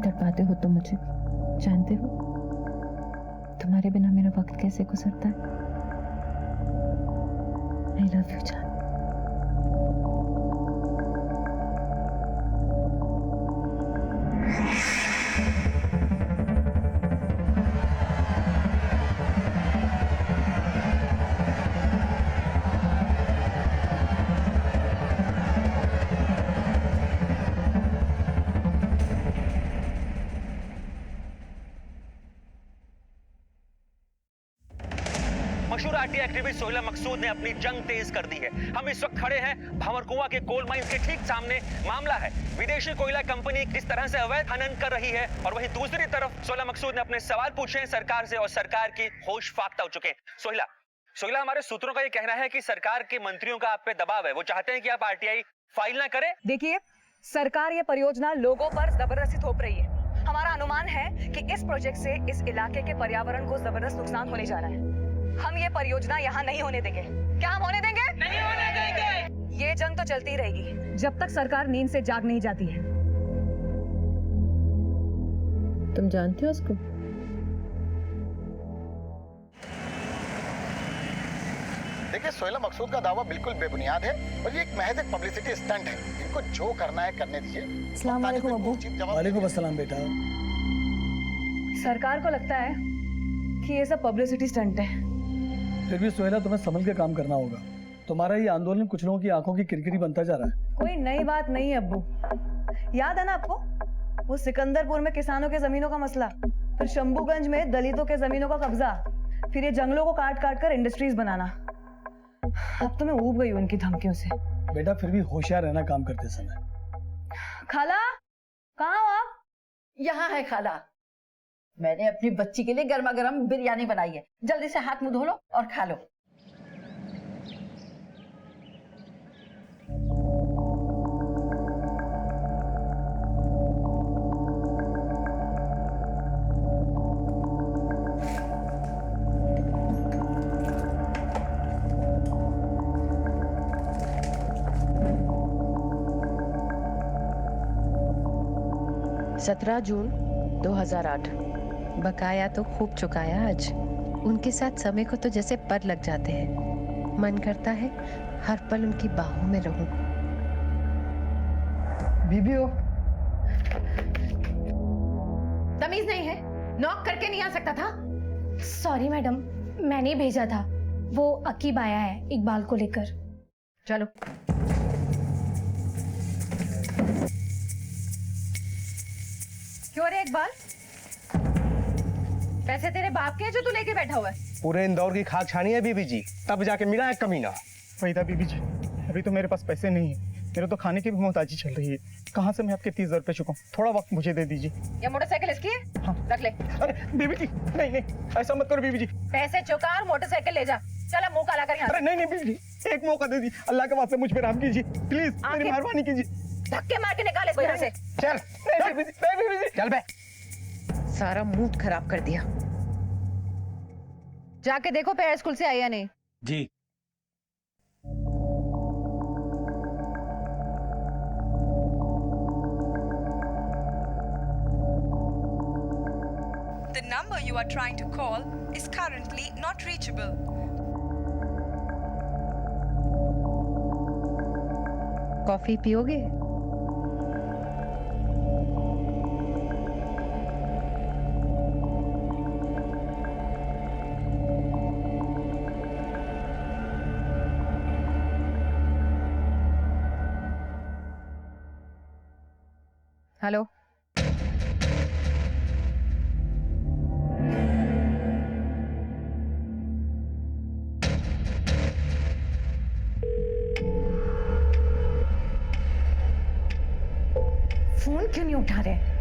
तड़पाते हो तुम मुझे, जानते हो तुम्हारे बिना मेरा वक्त कैसे गुजरता है। आई लव यू जान। मशहूर आरटीआई एक्टिविस्ट सोहेला मकसूद ने अपनी जंग तेज कर दी है। हम इस वक्त खड़े हैं भंवरकुआं के कोल माइंस के ठीक सामने। मामला है विदेशी कोयला कंपनी किस तरह से अवैध खनन कर रही है, और वहीं दूसरी तरफ सोहेला मकसूद ने अपने सवाल पूछे हैं सरकार से, और सरकार की होश फाख्ता हो चुके हैं। सोहेला, हमारे सूत्रों का ये कहना है कि सरकार के मंत्रियों का आप पे दबाव है, वो चाहते हैं कि आप आरटीआई फाइल ना करें। देखिए, सरकार ये परियोजना लोगों पर जबरदस्ती थोप रही है। हमारा अनुमान है कि इस प्रोजेक्ट से इस इलाके के पर्यावरण को जबरदस्त नुकसान होने जा रहा है। हम ये परियोजना यहाँ नहीं होने देंगे। क्या हम होने देंगे? नहीं होने देंगे। ये जंग तो चलती रहेगी जब तक सरकार नींद से जाग नहीं जाती है। तुम जानते हो उसको? देखिए, सोहेला मकसूद का दावा बिल्कुल बेबुनियाद है और ये एक महज एक पब्लिसिटी स्टंट है। इनको जो करना है करने दीजिए। अस्सलाम वालेकुम अब्बू। वालेकुम अस्सलाम बेटा। सरकार को लगता है कि ये सब पब्लिसिटी स्टंट है। फिर भी सोहेला, तुम्हें संभल के काम करना होगा। तुम्हारा ये आंदोलन कुछ लोगों की आंखों की किरकिरी बनता जा रहा है। कोई नई बात नहीं है अब्बू। याद है ना आपको वो सिकंदरपुर में किसानों के जमीनों का मसला, फिर शंभूगंज में दलितों के जमीनों का कब्जा, फिर ये जंगलों को काट काट कर इंडस्ट्रीज बनाना। अब तो मैं ऊब गई हूँ इनकी धमकियों से। बेटा, फिर भी होशियार रहना काम करते समय। खाला, कहाँ हो आप? यहाँ है खाला। मैंने अपनी बच्ची के लिए गर्मा गर्म बिरयानी बनाई है। जल्दी से हाथ मुंह धो लो और खा लो। सत्रह जून 2008। बकाया तो खूब चुकाया आज। उनके साथ समय को तो जैसे पर लग जाते हैं। मन करता है हर पल उनकी बाहों में रहूं। बीबी हो? तमीज नहीं है? नॉक करके नहीं आ सकता था? सॉरी मैडम, मैंने ही भेजा था। वो अकीब आया है इकबाल को लेकर। चलो। क्यों रे इकबाल, पैसे तेरे बाप के हैं जो तू लेके बैठा हुआ है? पूरे इंदौर की खाक छानी है बीबी जी, तब जाके मिला है कमीना। वही था बीबी जी, अभी तो मेरे पास पैसे नहीं है। मेरे तो खाने की भी मोहताजी चल रही है। कहाँ से मैं आपके 30,000 रुपए चुकाऊं? थोड़ा वक्त मुझे दे दीजिए। ये मोटरसाइकिल इसकी है? हाँ। रख ले। अरे बीबी जी, नहीं नहीं, ऐसा मत करो बीबी जी। पैसे चुका और मोटरसाइकिल ले जा। चल अब मुंह काला कर यहाँ। अरे नहीं नहीं बीबी जी, एक मौका दे दी, अल्लाह के वास्ते मुझ पे रहम कीजिए प्लीज, मेरी मेहरबानी कीजिए। धक्के मार के निकाले कोई यहाँ से। चल नहीं बीबी जी, नहीं बीबी जी। चल बे। सारा मूड खराब कर दिया। जाके देखो पैर स्कूल से आई या नहीं। जी। The number you are trying to call is currently not reachable. Coffee पियोगे? हेलो। फोन क्यों नहीं उठा रहे?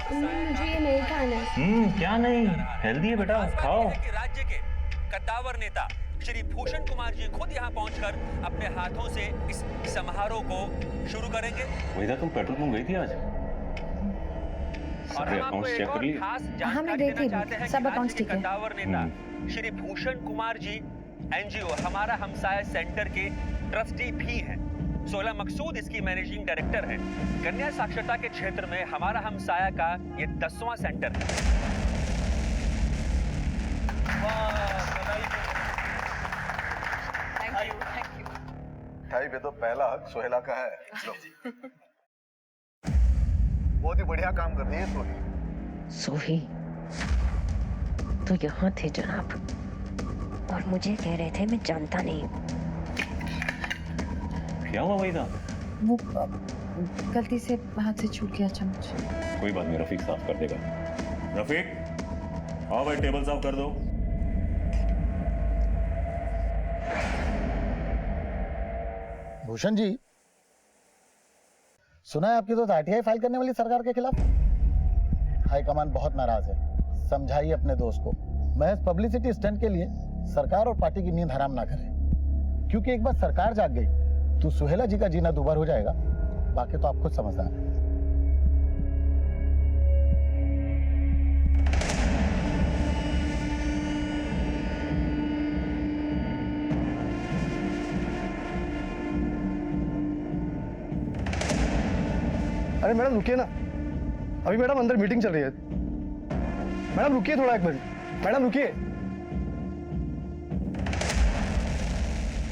मुझे ये नहीं खाना है। क्या नहीं, हेल्दी है बेटा, खाओ। राज्य के कद्दावर नेता श्री भूषण कुमार जी खुद यहाँ पहुंचकर अपने हाथों से इस समारोह को शुरू करेंगे। वहीदा, तुम पेट्रोल पंप गई थी आज? और हम आपको एक और खास जानकारी देना चाहते हैं कि आज के कद्दावर नेता श्री भूषण कुमार जी एनजीओ हमारा हमसाया सेंटर के ट्रस्टी भी हैं। सोहेला मकसूद इसकी मैनेजिंग डायरेक्टर है। कन्या साक्षरता के क्षेत्र में हमारा हमसाया का ये 10वां सेंटर है। Thank you. मिठाई पे तो पहला हक सोहेला का है। लो। बहुत ही बढ़िया काम कर रही है सोही। सोही तो यहाँ थे जनाब, और मुझे कह रहे थे मैं जानता नहीं। क्या हुआ वहीदा? वो गलती से हाथ से छूट गया चम्मच। कोई बात नहीं, रफीक साफ कर देगा। रफीक, आओ भाई, टेबल साफ कर दो। भूषण जी, सुना है आपकी तो आरटीआई फाइल करने वाली सरकार के खिलाफ। हाईकमान बहुत नाराज है, समझाइए अपने दोस्त को। महज पब्लिसिटी स्टंट के लिए सरकार और पार्टी की नींद हराम ना करे, क्योंकि एक बार सरकार जाग गई तो सुहेला जी का जीना दुभर हो जाएगा। बाकी तो आप खुद समझदार हैं। अरे मैडम रुकिए ना, अभी मैडम अंदर मीटिंग चल रही है। मैडम रुकिए थोड़ा, एक मिनट। मैडम रुकिए।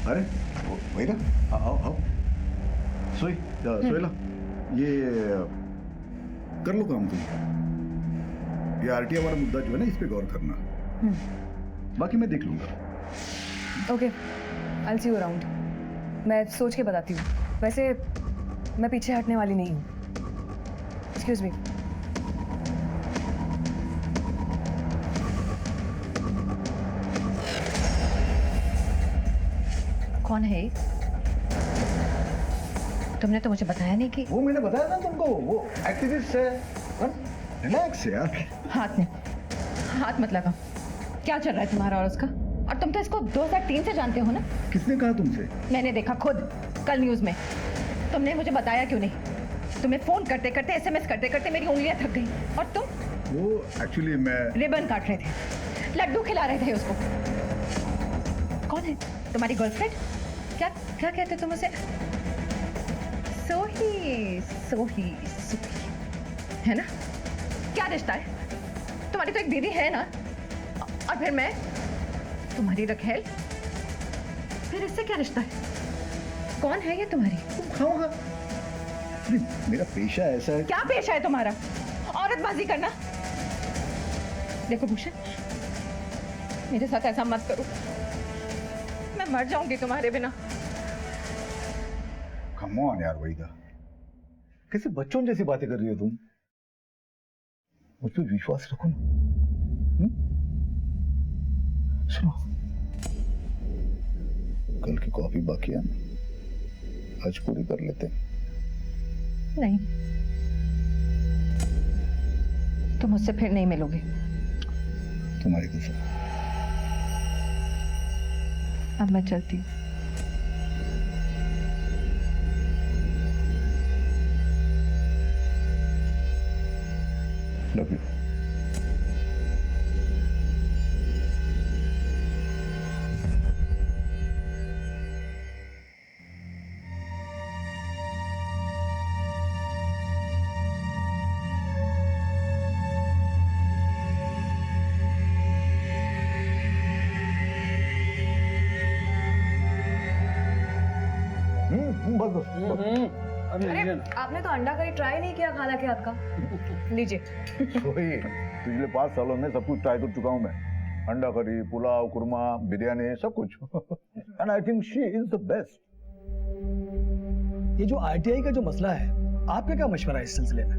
अरे वही ना, आओ आओ। सोहेला, ये कर लो काम तुम। ये आरटीआई वाला मुद्दा जो है ना, इस पे गौर करना। बाकी मैं देख लूंगा। Okay, I see you around. मैं सोच के बताती हूँ। वैसे मैं पीछे हटने वाली नहीं हूँ। Excuse me. कौन है? तुमने तो मुझे बताया नहीं कि वो मैंने बताया था तुमको, वो एक्टिविस्ट है। रिलैक्स यार। हाथ मत लगा। क्या चल रहा है तुम्हारा और उसका? और तुम तो इसको 2003 से जानते हो ना? किसने कहा तुमसे? मैंने देखा खुद, कल न्यूज में। तुमने मुझे बताया क्यों नहीं? तुम्हें फोन करते करते, एसएमएस करते करते मेरी उंगलियां थक गई। और तुम? वो एक्चुअली मैं रिबन काट रहे थे, लड्डू खिला रहे थे उसको। कौन है तुम्हारी गर्लफ्रेंड? क्या क्या कहते तुम उसे? सोही सोही सोही है ना? क्या रिश्ता है? तुम्हारी तो एक दीदी है ना, और फिर मैं तुम्हारी रखेल। फिर इससे क्या रिश्ता है? कौन है ये तुम्हारी? तुम खाओगा। मेरा पेशा ऐसा है। क्या पेशा है तुम्हारा? औरतबाजी करना। देखो भूषण, मेरे साथ ऐसा मत करो, मैं मर जाऊंगी तुम्हारे बिना। कम ऑन यार वहीदा, कैसे बच्चों जैसी बातें कर रही हो तुम? मुझ पर विश्वास रखो ना। सुनो, कल की कॉफी बाकी है, आज पूरी कर लेते हैं। नहीं, तुम मुझसे फिर नहीं मिलोगे। तुम्हारी कसम। अब मैं चलती हूँ। Love you. बस अरे आपने तो अंडा करी ट्राई नहीं किया खाला के हाथ का। लीजिए। वही, पिछले 5 सालों में सब कुछ ट्राई कर चुका हूँ मैं। अंडा करी, पुलाव, कुरमा, बिरयानी, सब कुछ। And I think she is the best. ये जो आरटीआई का जो मसला है, आपका क्या मशवरा है इस सिलसिले में?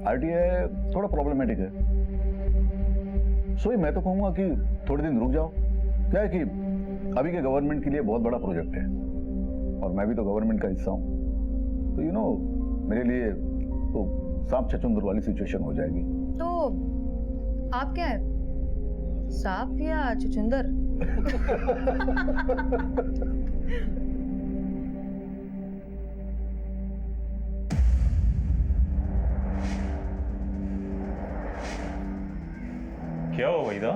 आरटीआई थोड़ा प्रॉब्लमेटिक है, मैं तो कहूंगा कि थोड़े दिन रुक जाओ। क्या है कि अभी के गवर्नमेंट के लिए बहुत बड़ा प्रोजेक्ट है, और मैं भी तो गवर्नमेंट का हिस्सा हूँ, तो यू नो मेरे लिए तो सांप छछूंदर वाली सिचुएशन हो जाएगी। तो आप क्या है, सांप या चुचुंदर? क्या हुआ वहीदा?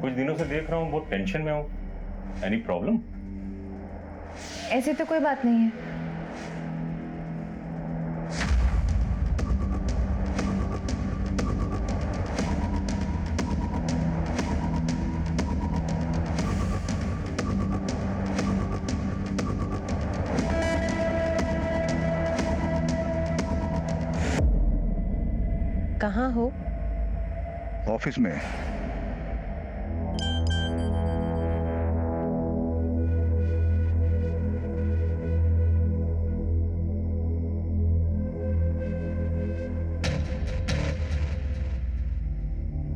कुछ दिनों से देख रहा हूँ बहुत टेंशन में हूँ। Any problem? ऐसी तो कोई बात नहीं है। कहाँ हो? ऑफिस में।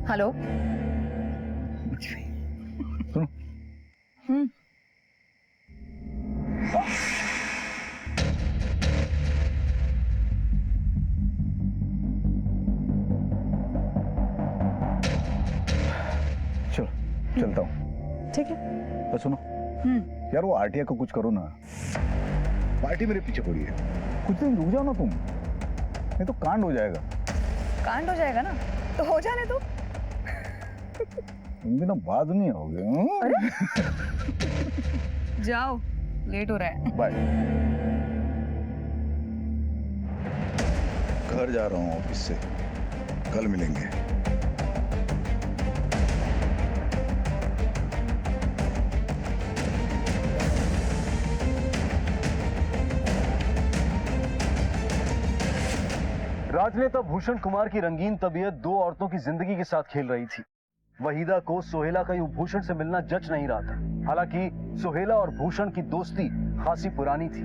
हेलो। सुनो। चलो चलता हूँ। ठीक है। तो सुनो यार, वो आरटीआई को कुछ करो ना। पार्टी मेरे पीछे पड़ी है, कुछ दिन रुक जाओ ना तुम, नहीं तो कांड हो जाएगा। कांड हो जाएगा ना तो हो जाने दो। तुम भी ना बाद नहीं होगे। अरे जाओ, लेट हो रहा है। बाय। घर जा रहा हूँ ऑफिस से, कल मिलेंगे। राजनेता भूषण कुमार की रंगीन तबीयत दो औरतों की जिंदगी के साथ खेल रही थी। वहीदा को सोहेला का यूं भूषण से मिलना जच नहीं रहा था। हालांकि सोहेला और भूषण की दोस्ती खासी पुरानी थी,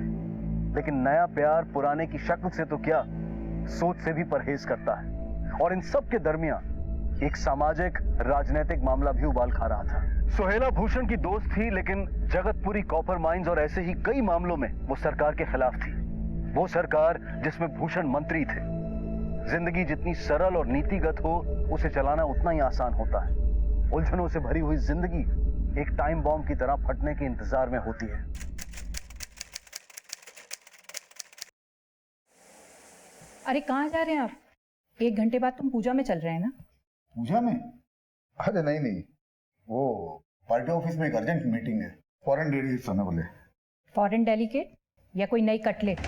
लेकिन नया प्यार पुराने की शक्ल से तो क्या, सोच से भी परहेज करता है। और इन सब के दरमियान एक सामाजिक राजनीतिक मामला भी उबाल खा रहा था। सोहेला भूषण की दोस्त थी, लेकिन जगतपुरी कॉपर माइंस और ऐसे ही कई मामलों में वो सरकार के खिलाफ थी। वो सरकार जिसमें भूषण मंत्री थे। जिंदगी जितनी सरल और नीतिगत हो, उसे चलाना उतना ही आसान होता है। उलझनों से भरी हुई जिंदगी एक टाइम बॉम्ब की तरह फटने के इंतजार में होती है। अरे कहाँ जा रहे हैं आप? 1 घंटे बाद तुम पूजा में चल रहे हैं ना? पूजा में? अरे नहीं नहीं, वो पार्टी ऑफिस में एक अर्जेंट मीटिंग है, फॉरेन डेलीगेट्स आने वाले। फॉरेन डेलीगेट या कोई नई कटलेट?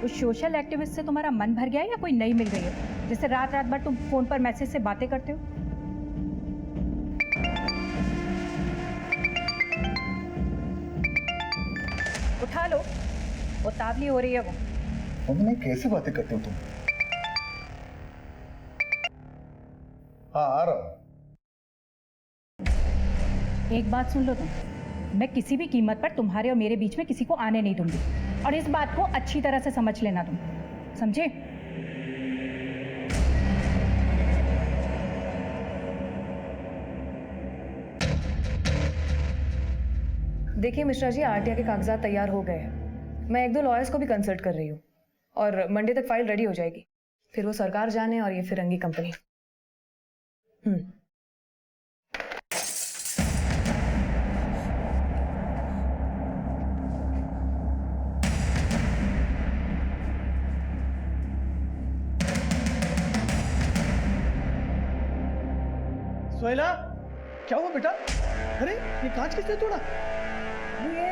उस सोशल एक्टिविस्ट से तुम्हारा मन भर गया है या कोई नई मिल गई है, जिससे रात रात भर तुम फोन पर मैसेज से बातें करते हो? उठा लो, उतावली हो रही है वो। मम्मी कैसी बातें करते हो तुम? हाँ आ रहा हूं। एक बात सुन लो तुम, मैं किसी भी कीमत पर तुम्हारे और मेरे बीच में किसी को आने नहीं दूंगी, और इस बात को अच्छी तरह से समझ लेना तुम, समझे? देखिए मिश्रा जी, आरटीआई के कागजात तैयार हो गए हैं। मैं 1-2 लॉयर्स को भी कंसल्ट कर रही हूँ और मंडे तक फाइल रेडी हो जाएगी। फिर वो सरकार जाने और ये फिरंगी कंपनी। सोहेला, क्या हुआ बेटा? अरे ये कांच किसने तोड़ा? ये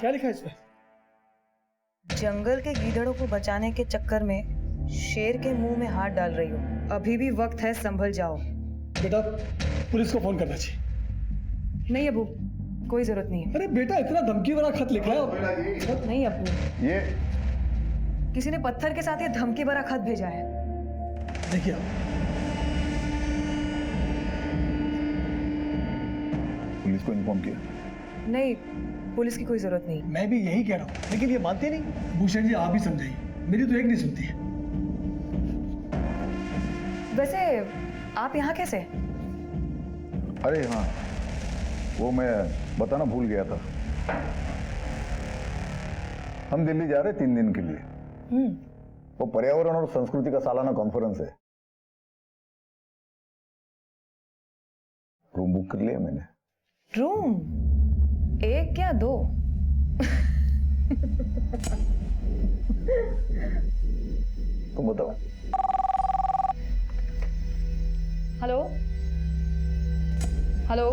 क्या लिखा है इस पे? जंगल के गीदड़ों को बचाने के चक्कर में शेर के मुंह में हाथ डाल रही हो। अभी भी वक्त है, संभल जाओ। बेटा पुलिस को फोन करना चाहिए। नहीं अबू, कोई जरूरत नहीं है। अरे बेटा इतना धमकी भरा खत लिखा है। नहीं अबू, ये किसी ने पत्थर के साथ ये धमकी भरा खत भेजा है। देखिए पुलिस को इन्फॉर्म किया? नहीं, पुलिस की कोई जरूरत नहीं। मैं भी यही कह रहा हूँ, लेकिन ये मानते नहीं। भूषण जी आप ही समझाइए, मेरी तो एक नहीं सुनती है। वैसे आप यहाँ कैसे? अरे हाँ, वो मैं बताना भूल गया था। हम दिल्ली जा रहे 3 दिन के लिए। वो पर्यावरण और संस्कृति का सालाना कॉन्फ्रेंस है। रूम बुक कर लिया मैंने। रूम 1 या 2? तुम बताओ। हेलो हेलो,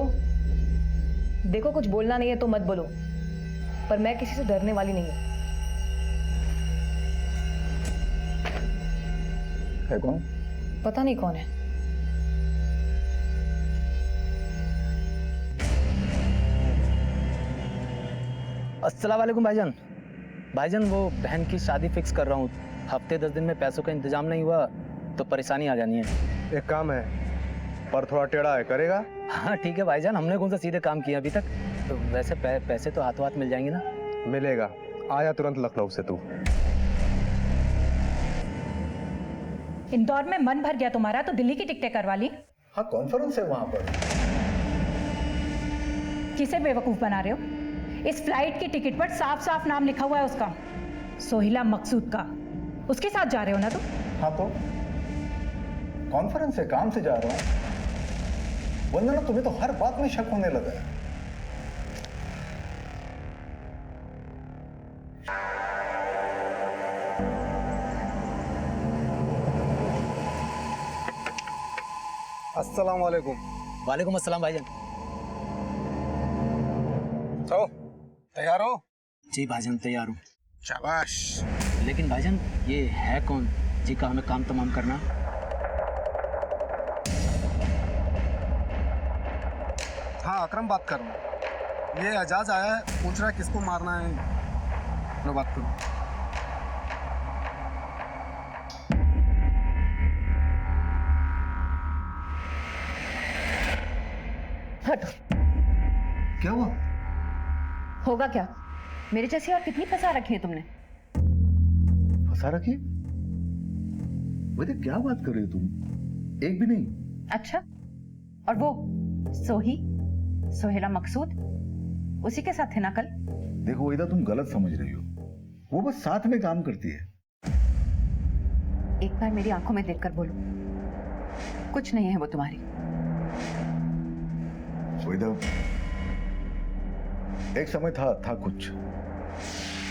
देखो कुछ बोलना नहीं है तो मत बोलो, पर मैं किसी से डरने वाली नहीं हूं। है कौन? पता नहीं कौन है। अस्सलाम वालेकुम भाईजान। भाईजान वो बहन की शादी फिक्स कर रहा हूँ, हफ्ते 10 दिन में पैसों का इंतजाम नहीं हुआ तो परेशानी आ जानी है। एक काम है पर थोड़ा टेढ़ा है, करेगा? हाँ ठीक है भाईजान, हमने कौन सा सीधे काम किया अभी तक। तो वैसे पैसे तो हाथों हाथ मिल जाएंगे ना? मिलेगा, आया तुरंत लखनऊ से तू। इंदौर में मन भर गया तुम्हारा तो दिल्ली की टिकटें करवा ली। हाँ कॉन्फ्रेंस है वहां पर। किसे बेवकूफ बना रहे हो? इस फ्लाइट की टिकट पर साफ साफ नाम लिखा हुआ है उसका, सोहिला मकसूद का। उसके साथ जा रहे हो ना तुम? हाँ तो कॉन्फ्रेंस है, काम से जा रहा हूं। वंदना तुम्हें तो हर बात में शक होने लगा है। अस्सलाम वालेकुम। वालेकुम अस्सलाम भाईजान। तो तैयार हो? जी भाईजान तैयार हूँ। शाबाश। लेकिन भाईजान ये है कौन जी का हमें काम तमाम करना? हाँ अकरम बात कर रहा हूँ। ये एजाज आया है, पूछ रहा है किसको मारना है। लो बात करो। हटो। क्या हुआ? होगा क्या? मेरे जैसी और कितनी फंसा रखी है तुमने? फंसा रखी? वैसे क्या बात कर रही हो तुम? एक भी नहीं। अच्छा, और वो सोहेला मकसूद, उसी के साथ थे ना कल? देखो वहीदा तुम गलत समझ रही हो, वो बस साथ में काम करती है। एक बार मेरी आंखों में देखकर बोलो, कुछ नहीं है वो तुम्हारी। वहीदा एक समय था कुछ,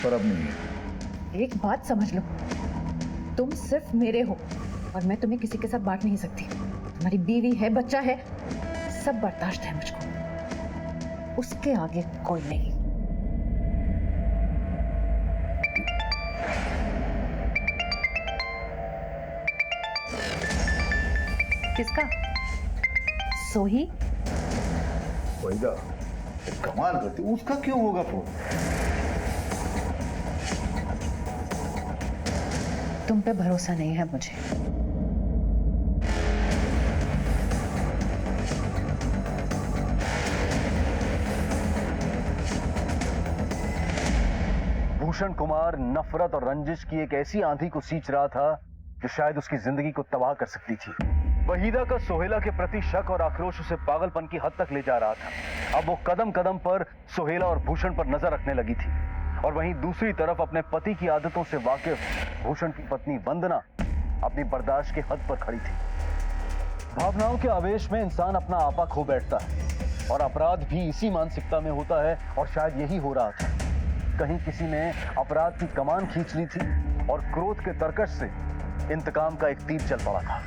पर अब नहीं है। एक बात समझ लो, तुम सिर्फ मेरे हो और मैं तुम्हें किसी के साथ बांट नहीं सकती। तुम्हारी बीवी है, बच्चा है, सब बर्दाश्त है मुझको, उसके आगे कोई नहीं। किसका? सोही? वहीदा कमाल करती, उसका क्यों होगा फोन? तुम पे भरोसा नहीं है मुझे। भूषण कुमार नफरत और रंजिश की एक ऐसी आंधी को सींच रहा था जो शायद उसकी जिंदगी को तबाह कर सकती थी। वहीदा का सोहेला के प्रति शक और आक्रोश उसे पागलपन की हद तक ले जा रहा था। अब वो कदम कदम पर सोहेला और भूषण पर नजर रखने लगी थी, और वहीं दूसरी तरफ अपने पति की आदतों से वाकिफ भूषण की पत्नी वंदना अपनी बर्दाश्त के हद पर खड़ी थी। भावनाओं के आवेश में इंसान अपना आपा खो बैठता है, और अपराध भी इसी मानसिकता में होता है, और शायद यही हो रहा था। कहीं किसी ने अपराध की कमान खींच ली थी और क्रोध के तरकश से इंतकाम का एक तीर चल पड़ा था।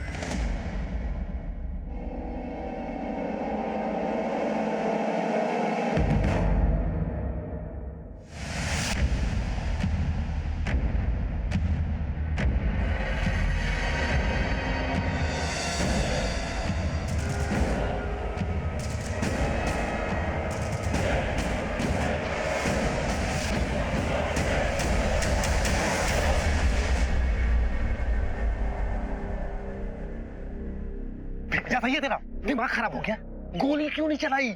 भैया तेरा दिमाग खराब हो गया? गोली क्यों नहीं चलाई?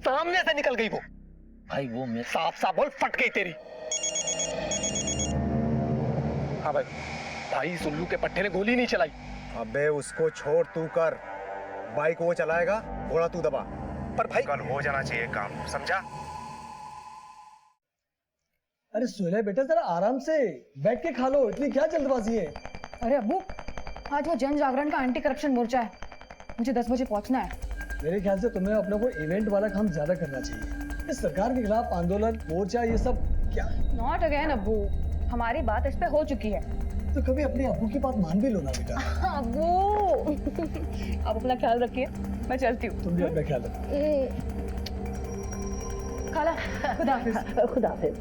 सामने से निकल गई वो। भाई वो मैं साफ साफ बोल, फट गई तेरी। हाँ भाई सुल्लू के पट्टे ने गोली नहीं चलाई। अबे उसको छोड़, तू कर। बाइक वो चलाएगा, घोड़ा तू दबा। पर भाई कल हो जाना चाहिए काम, समझा? अरे सोहेला बेटा जरा आराम से बैठ के खा लो, इतनी क्या जल्दबाजी है? अरे अब्बू, आज वो जन जागरण का एंटी करप्शन मोर्चा है, मुझे 10 बजे पहुंचना है। मेरे ख्याल से तुम्हें अपने को इवेंट वाला काम ज्यादा करना चाहिए। इस सरकार के खिलाफ आंदोलन, मोर्चा, ये सब क्या? नॉट अगेन अब्बू, हमारी बात इस पे हो चुकी है। तो कभी अपने अब्बू की बात मान भी लो ना बेटा। अब्बू आप अपना ख्याल रखिए, मैं चलती हूँ। तुम भी अपना ख्याल रखो। खाला, खुदा हाफिज। खुदा हाफिज।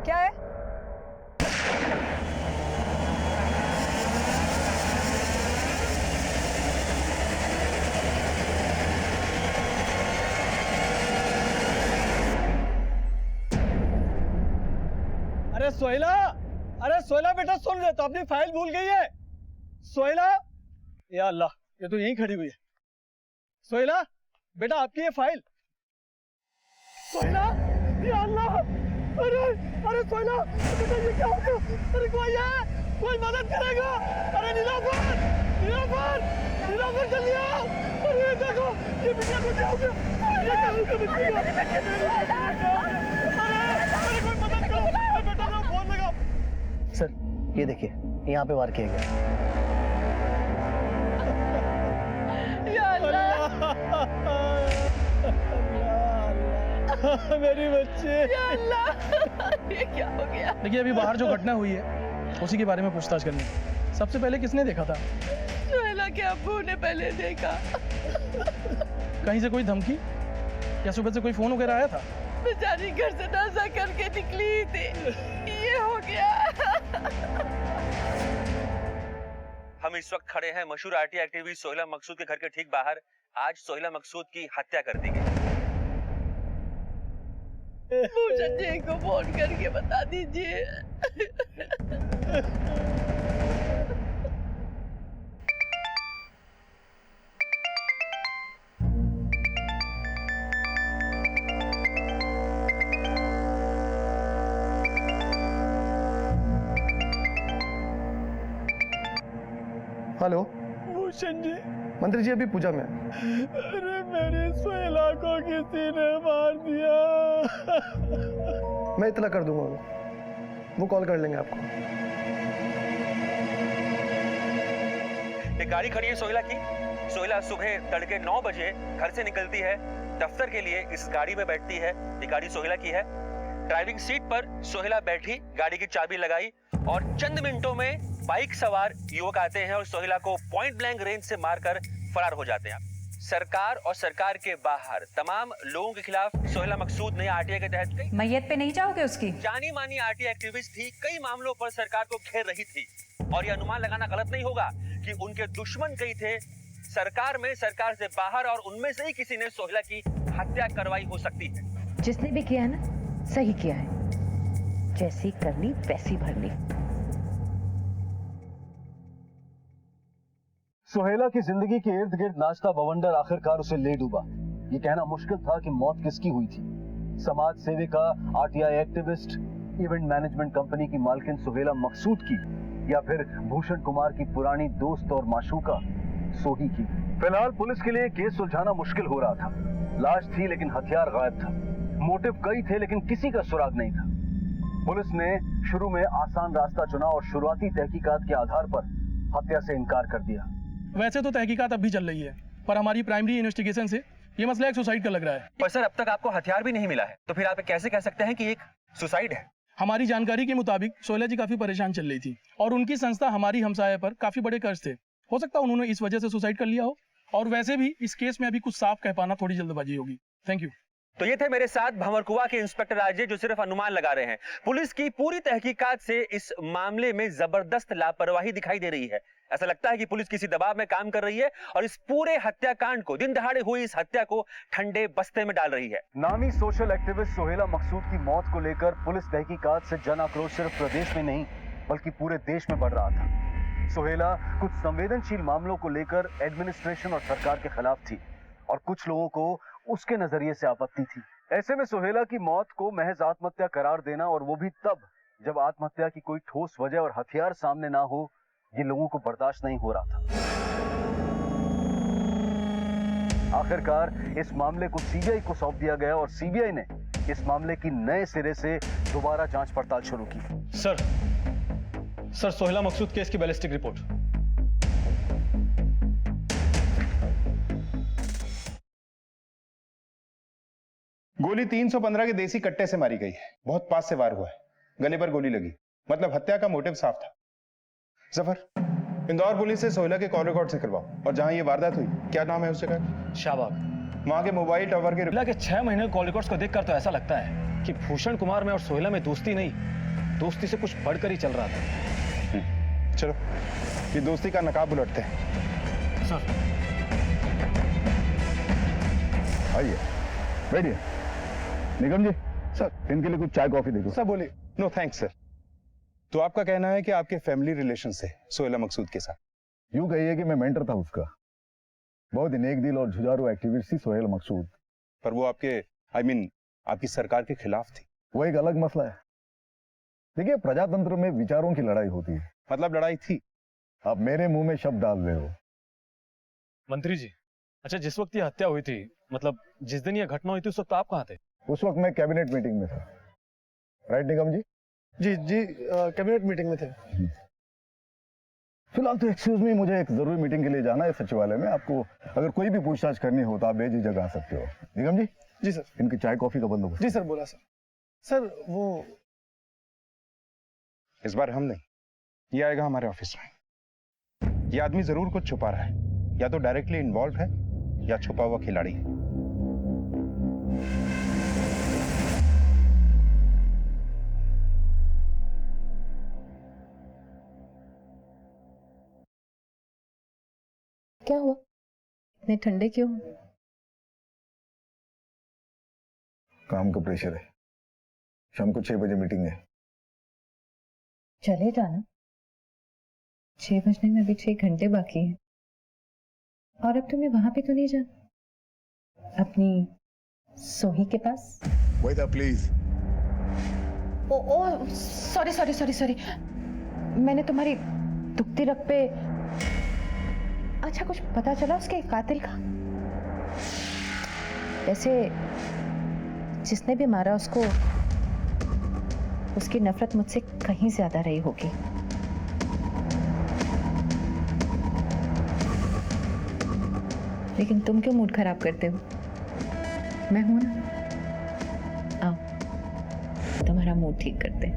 क्या है? अरे सोहेला, अरे सोहेला बेटा सुन ले, तो अपनी फाइल भूल गई है। सोहेला, या अल्लाह, ये तो यहीं खड़ी हुई है। सोहेला बेटा आपकी ये फाइल। सोहेला, या अल्लाह, अरे अरे सोहेला बेटा ये क्या हो गया? अरे कोई है, कोई मदद करेगा? अरे नीलाफर, नीलाफर, नीलाफर जल्दी आओ। अरे देखो ये बिटिया को क्या हो गया? ये क्या हो गया बिटिया को? अरे कोई मदद करो, बेटा को फोन लगाओ। सर ये देखिए, यहाँ पे वार किया गया। मेरी बच्ची, ये क्या हो गया? देखिए अभी बाहर जो घटना हुई है उसी के बारे में पूछताछ करनी है। सबसे पहले किसने देखा था? सोहेला के अब्बू ने पहले देखा। कहीं से कोई धमकी या सुबह से कोई फोन वगैरह आया था? बेचारी घर से नासा करके निकली थी, ये हो गया। हम इस वक्त खड़े हैं मशहूर आरटी एक्टिविस्ट सोहेला मकसूद के घर के ठीक बाहर। आज सोहेला मकसूद की हत्या कर दी गई। भूषण जी को फोन करके बता दीजिए। हेलो भूषण जी। मंत्री जी अभी पूजा में। अरे मेरी सोहेला को किसी ने मार दिया। मैं इतना कर दूंगा, वो कॉल कर लेंगे आपको। एक गाड़ी खड़ी है सोहेला की। सोहेला सुबह तड़के 9 बजे घर से निकलती है, दफ्तर के लिए इस गाड़ी में बैठती है। ये गाड़ी सोहेला की है। ड्राइविंग सीट पर सोहेला बैठी, गाड़ी की चाबी लगाई और चंद मिनटों में बाइक सवार युवक आते हैं और सोहेला को पॉइंट ब्लैंक रेंज से मारकर फरार हो जाते हैं। सरकार और सरकार के बाहर तमाम लोगों के खिलाफ सोहेला मकसूद ने आरटीआई के तहत कई मैयत पे नहीं जाओगे उसकी? जानी मानी आरटीआई एक्टिविस्ट थी, कई मामलों पर सरकार को घेर रही थी और ये अनुमान लगाना गलत नहीं होगा कि उनके दुश्मन कई थे सरकार में, सरकार से बाहर, और उनमें से ही किसी ने सोहेला की हत्या करवाई हो सकती है। जिसने भी किया है ना, सही किया है। जैसी करनी वैसी भरनी। सुहेला की जिंदगी के इर्द गिर्द नाचता बवंडर आखिरकार उसे ले डूबा। ये कहना मुश्किल था कि मौत किसकी हुई थी, समाज सेविका, RTI activist, event management company की मालकिन सुहेला मकसूद की, या फिर भूषण कुमार की पुरानी दोस्त और माशूका सोही की। फिलहाल पुलिस के लिए केस सुलझाना मुश्किल हो रहा था। लाश थी लेकिन हथियार गायब था। मोटिव कई थे लेकिन किसी का सुराग नहीं था। पुलिस ने शुरू में आसान रास्ता चुना और शुरुआती तहकीकात के आधार पर हत्या से इनकार कर दिया। वैसे तो तहकीकात अब भी चल रही है, पर हमारी प्राइमरी इन्वेस्टिगेशन से ये मसला एक सुसाइड का लग रहा है। पर सर अब तक आपको हथियार भी नहीं मिला है, तो फिर आप कैसे कह सकते हैं कि एक सुसाइड है? हमारी जानकारी के मुताबिक सोहेला जी काफी परेशान चल रही थी और उनकी संस्था हमारी हमसाया पर काफी बड़े कर्ज थे। हो सकता है उन्होंने इस वजह से सुसाइड कर लिया हो, और वैसे भी इस केस में अभी कुछ साफ कह पाना थोड़ी जल्दबाजी होगी। Thank you. तो ये थे मेरे साथ भंवरकुआ के इंस्पेक्टर राजे जो सिर्फ अनुमान लगा रहे हैं। पुलिस की पूरी तहकीकात से इस मामले में जबरदस्त लापरवाही दिखाई दे रही है। ऐसा लगता है कि पुलिस किसी दबाव में काम कर रही है और इस पूरे हत्याकांड को, दिन दहाड़े हुई इस हत्या को ठंडे बस्ते में डाल रही है। नामी सोशल एक्टिविस्ट सोहेला मकसूद की मौत को लेकर पुलिस तहकीकात से जन आक्रोश सिर्फ प्रदेश में नहीं बल्कि पूरे देश में बढ़ रहा था। सोहेला कुछ संवेदनशील मामलों को लेकर एडमिनिस्ट्रेशन और सरकार के खिलाफ थी और कुछ लोगों को उसके नजरिए से आपत्ति थी। ऐसे में सोहेला की मौत को महज आत्महत्या करार देना, और वो भी तब जब आत्महत्या की कोई ठोस वजह और हथियार सामने ना हो, ये लोगों को बर्दाश्त नहीं हो रहा था। आखिरकार इस मामले को सीबीआई को सौंप दिया गया और सीबीआई ने इस मामले की नए सिरे से दोबारा जांच पड़ताल शुरू की। सर सोहेला मकसूद केस की बैलिस्टिक रिपोर्ट। गोली 315 के देसी कट्टे से मारी गई है। बहुत पास से वार हुआ है। गले पर गोली लगी, मतलब हत्या का मोटिव साफ था। जफर, इंदौर पुलिस से सोहेला के कॉल रिकॉर्ड से करवाओ। और जहां ये वारदात हुई, क्या नाम है उस जगह? शाहबाग। वहां के मोबाइल टावर के सोहेला के 6 महीने कॉल रिकॉर्ड्स को देखकर तो ऐसा लगता है कि भूषण कुमार में और सोहेला में दोस्ती नहीं, दोस्ती से कुछ बढ़कर ही चल रहा था। चलो ये दोस्ती का नकाब उलटते हैं। सर आइए, बैठिए। निगम जी, सर इनके लिए कुछ चाय कॉफी दे दो। सर बोलिए। No thanks sir. तो आपका कहना है कि आपके फैमिली रिलेशन से सोहेला मकसूद के साथ? यूं कहिए कि मैं मेंटर था उसका। बहुत ही नेक दिल और जुझारू एक्टिविस्ट थी सोहेल मकसूद। पर वो आपके आपकी सरकार के खिलाफ थी। वो एक अलग मसला है। देखिए, प्रजातंत्र में विचारों की लड़ाई होती है। मतलब लड़ाई थी? आप मेरे मुंह में शब्द डाल रहे हो। मंत्री जी, अच्छा जिस वक्त ये हत्या हुई थी, मतलब जिस दिन ये घटना हुई थी, उस वक्त आप कहाँ थे? उस वक्त मैं कैबिनेट मीटिंग में था। राइट निगम जी? जी कैबिनेट मीटिंग में थे। फिलहाल तो एक्सक्यूज मी, मुझे एक जरूरी मीटिंग के लिए जाना है सचिवालय में। आपको अगर कोई भी पूछताछ करनी हो तो आप बेझिझक आ सकते हो। निगम जी? जी सर। इनकी चाय कॉफी का बंदोबस्त। जी सर, बोला सर। सर वो इस बार हम नहीं, ये आएगा हमारे ऑफिस में। ये आदमी जरूर कुछ छुपा रहा है, या तो डायरेक्टली इन्वॉल्व है या छुपा हुआ खिलाड़ी है। क्या हुआ? इतने ठंडे क्यों? काम का प्रेशर है। शाम को 6 बजे मीटिंग है। चले जाना। 6 बजने में अभी 6 घंटे बाकी हैं। और अब तुम्हें वहां पे तो नहीं जाना अपनी सोही के पास? वेदा प्लीज। O sorry. मैंने तुम्हारी दुखती रग पे। अच्छा, कुछ पता चला उसके कातिल का? वैसे जिसने भी मारा उसको, उसकी नफरत मुझसे कहीं ज्यादा रही होगी। लेकिन तुम क्यों मूड खराब करते हो? मैं हूं ना, आओ तुम्हारा मूड ठीक करते।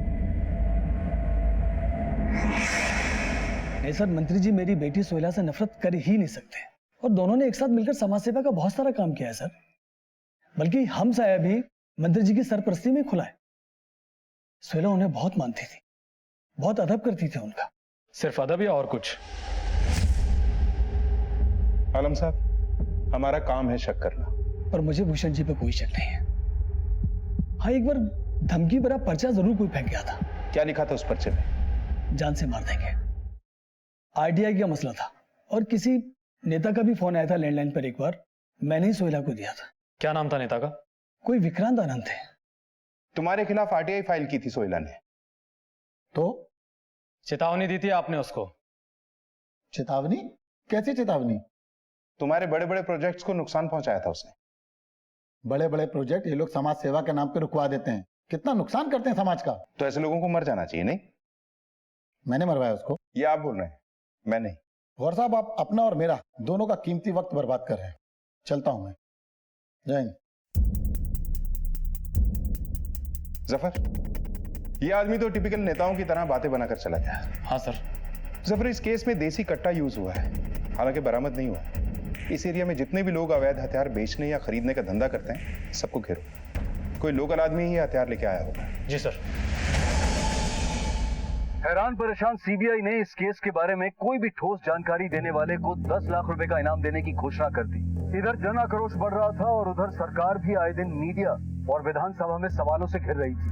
नहीं सर, मंत्री जी मेरी बेटी सोहेला से नफरत कर ही नहीं सकते, और दोनों ने एक साथ मिलकर समाज सेवा का बहुत सारा काम किया है सर। बल्कि हम साया भी मंत्री जी की सरपरस्ती में खुला है। सोहेला उन्हें बहुत मानती थी, बहुत अदब करती थी उनका। सिर्फ अदब या और कुछ? आलम साहब, हमारा काम है शक करना। पर मुझे भूषण जी पे कोई शक नहीं है। हाँ, एक बार धमकी भरा पर्चा जरूर कोई फेंक गया था। क्या लिखा था उस पर्चे में? जान से मार देंगे। आरटीआई का मसला था, और किसी नेता का भी फोन आया था लैंडलाइन पर। एक बार मैंने ही सोहेला को दिया था। क्या नाम था नेता का? कोई विक्रांत आनंद थे। तुम्हारे खिलाफ आरटीआई फाइल की थी सोहेला ने। तो चेतावनी दी थी आपने उसको? चेतावनी? कैसी चेतावनी? तुम्हारे बड़े बड़े प्रोजेक्ट्स को नुकसान पहुंचाया था उसने। बड़े बड़े प्रोजेक्ट ये लोग समाज सेवा के नाम पे रुकवा देते हैं। कितना नुकसान करते हैं समाज का। तो ऐसे लोगों को मर जाना चाहिए, नहीं? मैंने मरवाया उसको? ये आप बोल रहे हैं, मैं नहीं। गौर साहब, आप अपना और मेरा दोनों का कीमती वक्त बर्बाद कर रहे हैं। चलता हूं मैं। जय हिंद। जफर, ये आदमी तो टिपिकल नेताओं की तरह बातें बनाकर चला गया। हाँ सर। जफर, इस केस में देसी कट्टा यूज हुआ है, हालांकि बरामद नहीं हुआ। इस एरिया में जितने भी लोग अवैध हथियार बेचने या खरीदने का धंधा करते हैं सबको घेरो। कोई लोकल आदमी ही हथियार लेके आया होगा। जी सर। हैरान परेशान सीबीआई ने इस केस के बारे में कोई भी ठोस जानकारी देने वाले को 10 लाख रुपए का इनाम देने की घोषणा कर दी। इधर जन आक्रोश बढ़ रहा था और उधर सरकार भी आए दिन मीडिया और विधानसभा में सवालों से घिर रही थी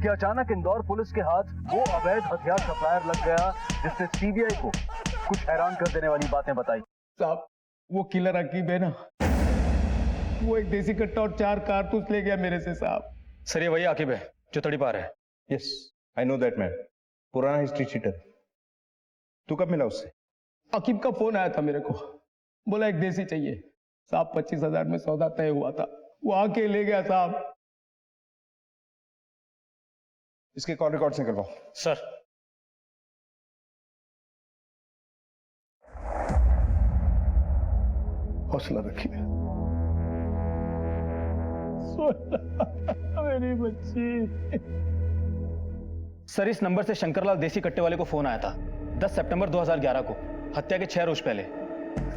कि अचानक इंदौर पुलिस के हाथ वो अवैध हथियार सप्लायर लग गया जिसने सीबीआई को कुछ हैरान कर देने वाली बातें बताई। साहब वो किलर अकीब है ना, वो एक देसी कट्टा और 4 कारतूस ले गया मेरे से साहब। सर ये वही आकिब है जो तड़ीपार है। Yes I know that man, पुराना हिस्ट्री चीटर। तू कब मिला उससे? अकीब का फोन आया था मेरे को, बोला एक देसी चाहिए साहब। 25,000 में सौदा तय हुआ था, वो आके ले गया साहब। इसके कॉल रिकॉर्ड से करवाओ। सर। हौसला रखिए। मेरी बच्ची। सर इस नंबर से शंकरलाल देसी कट्टे वाले को फोन आया था 10 सितंबर 2011 को, हत्या के 6 रोज पहले।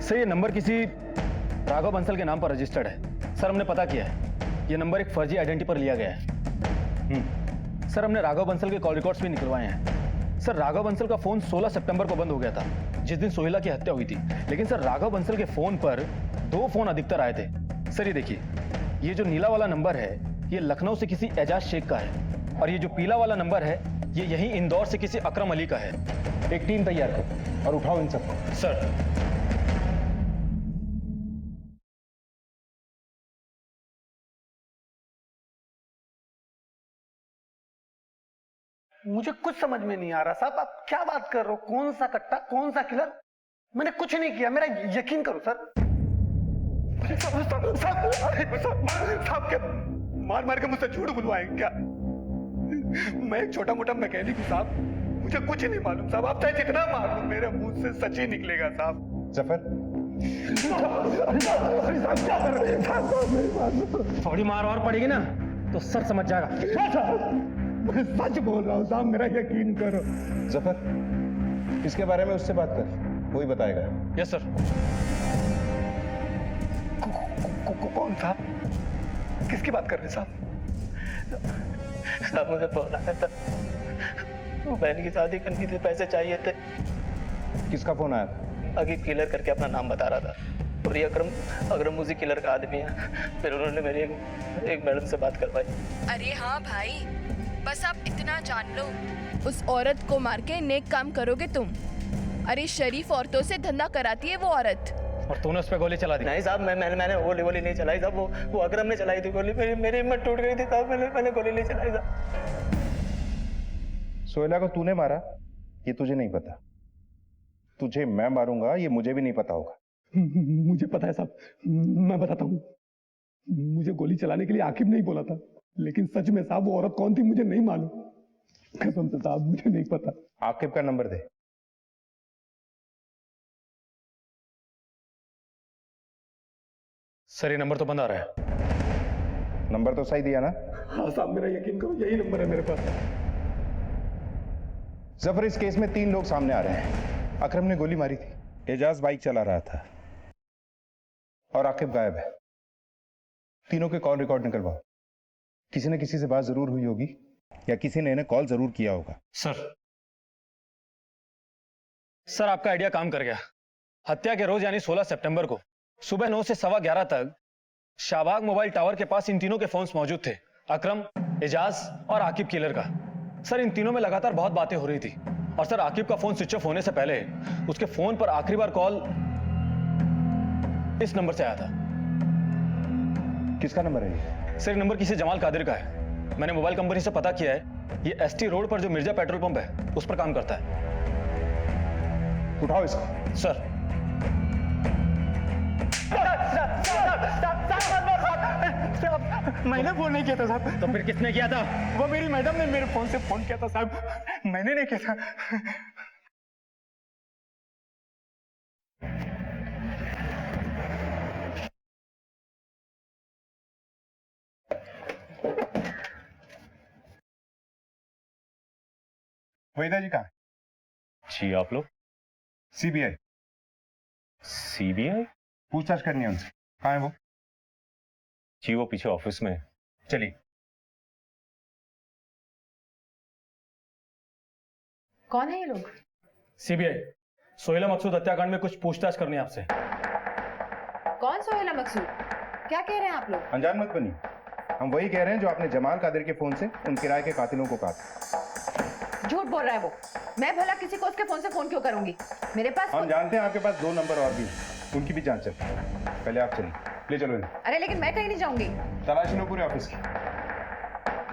सर ये नंबर किसी राघव बंसल के नाम पर रजिस्टर्ड है। सर हमने पता किया है, ये नंबर एक फर्जी आइडेंटिटी पर लिया गया है। सर हमने राघव बंसल के कॉल रिकॉर्ड्स भी निकलवाए हैं। सर राघव बंसल का फोन 16 सितंबर को बंद हो गया था, जिस दिन सोहेला की हत्या हुई थी। लेकिन सर राघव बंसल के फोन पर 2 फोन अधिकतर आए थे। सर ये देखिए, ये जो नीला वाला नंबर है ये लखनऊ से किसी एजाज शेख का है, और ये जो पीला वाला नंबर है ये यही इंदौर से किसी अकरम अली का है। एक टीम तैयार करो और उठाओ इन सबको। सर। मुझे कुछ समझ में नहीं आ रहा साहब, आप क्या बात कर रहे हो? कौन सा कट्टा, कौन सा किलर? मैंने कुछ नहीं किया, मेरा यकीन करो सर। साहब क्या मार मार के मुझसे झूठ बुलवाएंगे क्या? मैं एक छोटा मोटा मैकेनिक हूँ साहब, मुझे कुछ नहीं मालूम साहब। आप चाहे जितना मार लो मेरे मुंह से सच ही निकलेगा साहब। जफर थोड़ी मार और पड़ेगी ना तो सर समझ जाएगा। मैं सच बोल रहा हूँ साहब, मेरा यकीन करो। जफर इसके बारे में उससे बात कर, वही बताएगा। Yes sir. कौन साहब? किसकी बात कर रहे हैं साहब? साहब मुझे फोन आया था, वो बहन की शादी करनी थी, पैसे चाहिए थे। किसका फोन आया था? अकीब किलर करके अपना नाम बता रहा था, और ये अकरम उसी किलर का आदमी है। फिर उन्होंने मेरी एक मैडम से बात करवाई। अरे हाँ भाई, बस आप इतना जान लो, उस औरत को मार के नेक काम करोगे तुम। अरे शरीफ औरतों से धंधा कराती है वो औरत। और तूने उस पर गोली चला दी? नहीं साहब, मैंने गोली नहीं चलाई साहब, वो अकरम ने चलाई थी गोली। मेरी हिम्मत टूट गई थी साहब, मैंने गोली नहीं चलाई साहब। सोहेला को तूने मारा ये तुझे नहीं पता, तुझे मैं मारूंगा ये मुझे भी नहीं पता होगा। मुझे पता है साहब, मैं बताता हूँ। मुझे गोली चलाने के लिए आकिब नहीं बोला था, लेकिन सच में साहब वो औरत कौन थी मुझे नहीं मालूम। कसम से साहब मुझे नहीं पता। आकिब का नंबर दे। सर ये नंबर तो बंद आ रहा है। नंबर तो सही दिया ना? हाँ साहब मेरा यकीन करो, यही नंबर है मेरे पास। जफर इस केस में 3 लोग सामने आ रहे हैं। अकरम ने गोली मारी थी, एजाज बाइक चला रहा था, और आकिब गायब है। तीनों के कॉल रिकॉर्ड निकलवाओ। किसी न किसी से बात जरूर हुई होगी या किसी ने इन्हें कॉल जरूर किया होगा। सर आपका आइडिया काम कर गया। हत्या के रोज यानी 16 सितंबर को सुबह 9 से 11:15 तक शाहबाग मोबाइल टावर के पास इन तीनों के फोन्स मौजूद थे, अकरम, एजाज और आकिब किलर का। सर इन तीनों में लगातार बहुत बातें हो रही थी, और सर आकिब का फोन स्विच ऑफ होने से पहले उसके फोन पर आखिरी बार कॉल इस नंबर से आया था। किसका नंबर है ये? सर नंबर किसी जमाल कादिर का है। मैंने मोबाइल कंपनी से पता किया है, ये एसटी रोड पर जो मिर्जा पेट्रोल पंप है उस पर काम करता है। उठाओ इसको। सर। मैंने फोन नहीं किया था साहब। तो फिर किसने किया था? वो मेरी मैडम ने मेरे फोन से फोन किया था साहब, मैंने नहीं किया था। वहीदा जी कहाँ है? जी आप लोग? सीबीआई। सीबीआई? पूछताछ करनी है उनसे। कहाँ है वो? जी वो पीछे ऑफिस में है। चलिए। कौन है ये लोग? सीबीआई सोहेला मकसूद हत्याकांड में कुछ पूछताछ करनी है आपसे। कौन सोहेला मकसूद? क्या कह रहे हैं आप लोग? अनजान मत बनी, हम वही कह रहे हैं जो आपने जमाल कादिर के फोन से उन किराए के कातिलों को कहा। झूठ बोल रहा है वो। मैं भला किसी को उसके फोन से फोन क्यों करूंगी? मेरे पास हम जानते हैं आपके पास 2 नंबर और भी हैं, उनकी भी जांच चल रही है। पहले आप चलिए, ले चलो इन्हें। अरे लेकिन मैं कहीं नहीं जाऊंगी। तलाशी लो पूरे ऑफिस की।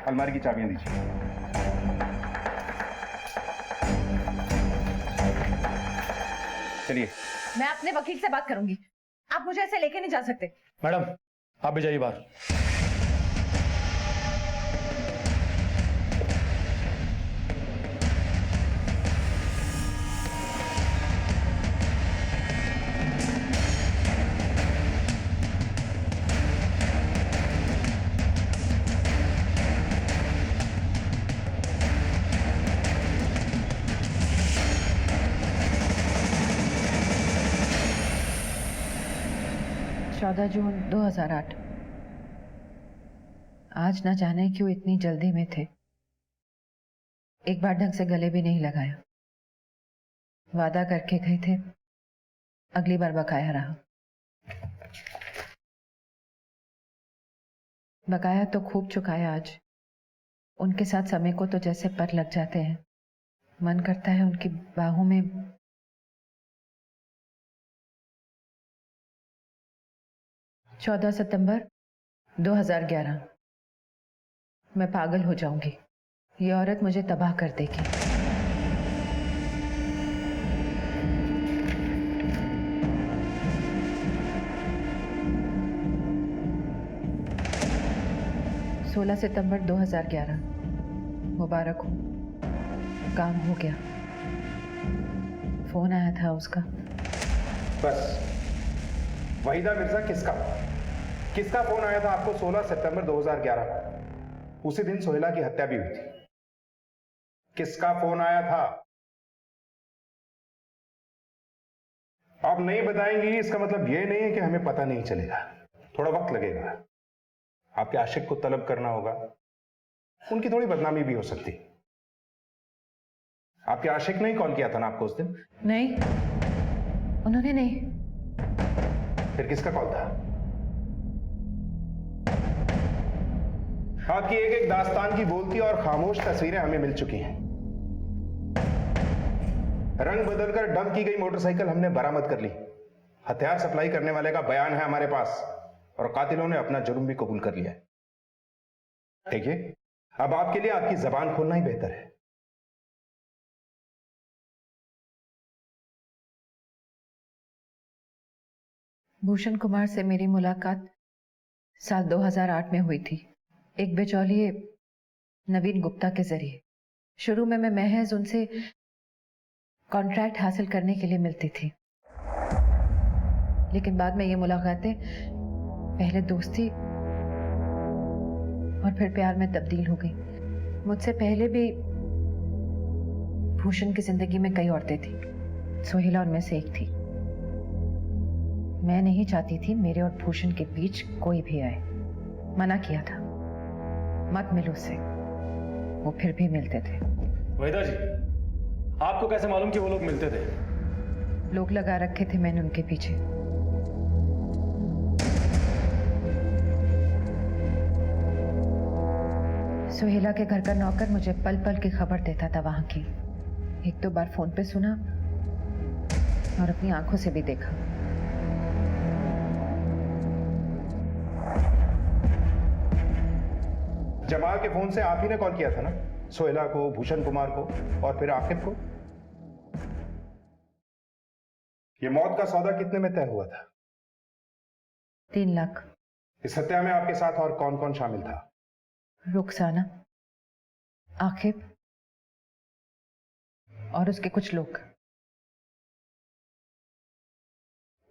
अलमारी की चाबियां दीजिए। चलिए। मैं अपने वकील से बात करूंगी। आप मुझे ऐसे लेके नहीं जा सकते। मैडम आप भी जाइए बाहर। जून 2008। आज न जाने क्यों इतनी जल्दी में थे। एक बार ढंग से गले भी नहीं लगाया। वादा करके गए थे, अगली बार बकाया रहा। बकाया तो खूब चुकाया आज। उनके साथ समय को तो जैसे पर लग जाते हैं। मन करता है उनकी बाहों में 14 सितंबर 2011। मैं पागल हो जाऊंगी। ये औरत मुझे तबाह कर देगी। सोलह सितंबर 2011। मुबारक हो, काम हो गया। फोन आया था उसका। बस वहीदा मिर्जा किसका फोन आया था आपको 16 सितंबर 2011 को? उसी दिन सोहेला की हत्या भी हुई थी। किसका फोन आया था? आप नहीं बताएंगी इसका मतलब यह नहीं है कि हमें पता नहीं चलेगा। थोड़ा वक्त लगेगा। आपके आशिक को तलब करना होगा, उनकी थोड़ी बदनामी भी हो सकती। आपके आशिक ने ही कॉल किया था ना आपको उस दिन? नहीं, उन्होंने नहीं। फिर किसका कॉल था? आपकी एक एक दास्तान की बोलती और खामोश तस्वीरें हमें मिल चुकी हैं। रंग बदलकर डंप की गई मोटरसाइकिल हमने बरामद कर ली। हथियार सप्लाई करने वाले का बयान है हमारे पास और कातिलों ने अपना जुर्म भी कबूल कर लिया है। देखिए, अब आपके लिए आपकी जबान खोलना ही बेहतर है। भूषण कुमार से मेरी मुलाकात साल 2008 में हुई थी, एक बिचौलिए नवीन गुप्ता के जरिए। शुरू में मैं महज उनसे कॉन्ट्रैक्ट हासिल करने के लिए मिलती थी, लेकिन बाद में ये मुलाकातें पहले दोस्ती और फिर प्यार में तब्दील हो गई। मुझसे पहले भी भूषण की जिंदगी में कई औरतें थी, सोहेला उनमें से एक थी। मैं नहीं चाहती थी मेरे और भूषण के बीच कोई भी आए। मना किया था, मत मिलो उससे। वो फिर भी मिलते थे। वहीदा जी, आपको कैसे मालूम कि वो लोग मिलते थे? लोग लगा रखे थे मैंने उनके पीछे। सोहेला के घर का नौकर मुझे पल पल की खबर देता था वहां की। एक दो बार फोन पे सुना और अपनी आंखों से भी देखा। जमाल के फोन से आप ही ने कॉल किया था ना सोहेला को, भूषण कुमार को और फिर आकिब को? ये मौत का सौदा कितने में तय हुआ था? 3 लाख। इस हत्या में आपके साथ और कौन कौन शामिल था? रुखसाना, आकिब और उसके कुछ लोग।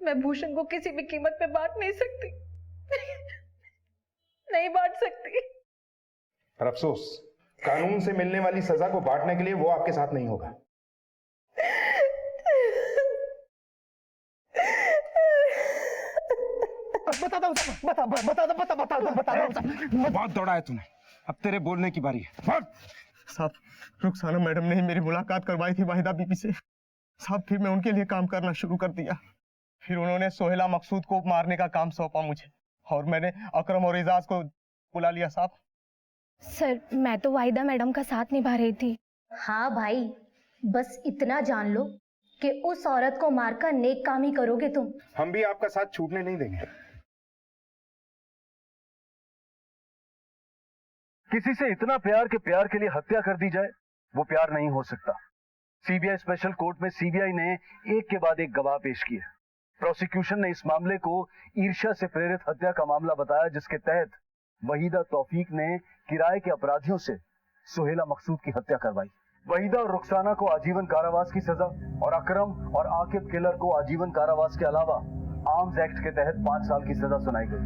मैं भूषण को किसी भी कीमत पे बांट नहीं सकती। नहीं बांट सकती। पर अफसोस, कानून से मिलने वाली सजा को बांटने के लिए वो आपके साथ नहीं होगा। बता बहुत दौड़ा है तूने, अब तेरे बोलने की बारी है। साहब, रुखसाना मैडम ने ही मेरी मुलाकात करवाई थी वाहिदा बीबी से। साहब, फिर मैं उनके लिए काम करना शुरू कर दिया। फिर उन्होंने सोहेला मकसूद को मारने का काम सौंपा मुझे, और मैंने अकरम और एजाज को बुला लिया। साहब सर, मैं तो वाहिदा मैडम का साथ निभा रही थी। हाँ भाई, बस इतना जान लो कि उस औरत को मारकर नेक काम ही करोगे तुम। हम भी आपका साथ छूटने नहीं देंगे। किसी से इतना प्यार के प्यार के लिए हत्या कर दी जाए, वो प्यार नहीं हो सकता। सीबीआई स्पेशल कोर्ट में सीबीआई ने एक के बाद एक गवाह पेश किए। प्रोसिक्यूशन ने इस मामले को ईर्ष्या से प्रेरित हत्या का मामला बताया, जिसके तहत वहीदा तौफीक ने किराए के अपराधियों से सोहेला मकसूद की हत्या करवाई। वहीदा और रुखसाना को आजीवन कारावास की सजा और अकरम और आकिब किलर को आजीवन कारावास के अलावा आर्म्स एक्ट के तहत 5 साल की सजा सुनाई गई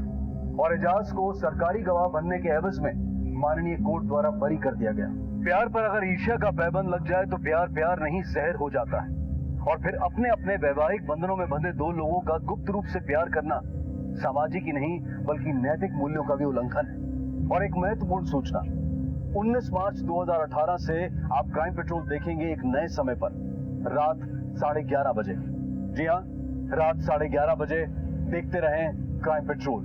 और एजाज को सरकारी गवाह बनने के एवज में माननीय कोर्ट द्वारा बरी कर दिया गया। प्यार पर अगर ईर्ष्या का पैबंद लग जाए तो प्यार प्यार नहीं जहर हो जाता है, और फिर अपने अपने वैवाहिक बंधनों में बंधे दो लोगों का गुप्त रूप से प्यार करना सामाजिक ही नहीं बल्कि नैतिक मूल्यों का भी उल्लंघन है। और एक महत्वपूर्ण सूचना, 19 मार्च 2018 से आप क्राइम पेट्रोल देखेंगे एक नए समय पर, रात 11:30 बजे। जी हाँ, रात 11:30 बजे देखते रहें क्राइम पेट्रोल।